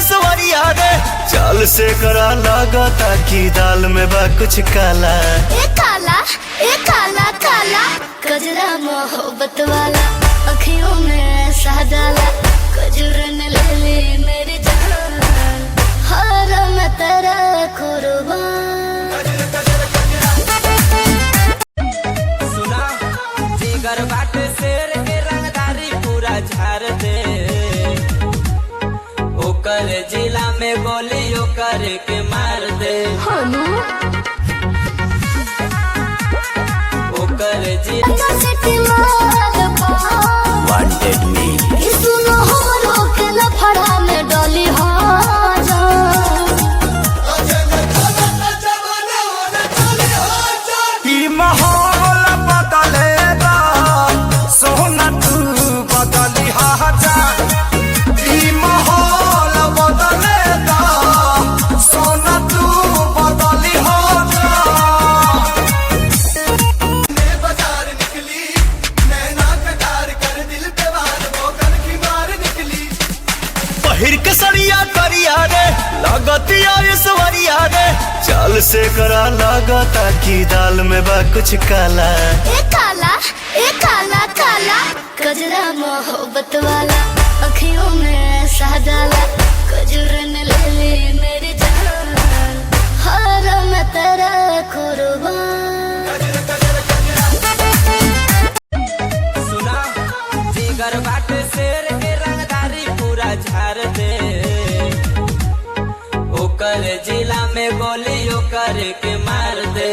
सवरिया रे चाल से करा लागता कि दाल में बा कुछ काला। ए काला काला कजरा मोहब्बत वाला अखियों में ऐसा डाला कजरन ले ले मेरी जान हर मैं तेरा कुर्बान। सुना जिगर बाटे शेर के रंगदारी पूरा झाड़ दे ओकर जिला में गोली ओकर के मार दे ओकर जिला वांटेड मी सुनो हमरो के लफड़ा में डली माहौल बदलेगा सोना तू बदली माहौल बदलेगा सोना तू बदली बाजार निकली नैना कटार कर दिल पे वार वो कन की मार निकली पहिर के सड़िया करिया रे लागतिया सवरिया रे चाल से करा लागता कि दाल में बा कुछ काला। ए काला काला कजरा मोहब्बत वाला अखियों में ऐसा डाला कजरन ले ले मेरी जान हर मैं तेरा कुर्बान। सुना जिगर बाटे शेर के रंगदारी पूरा झाड़ दे ओकर जिला में गोली ओकर के मार दे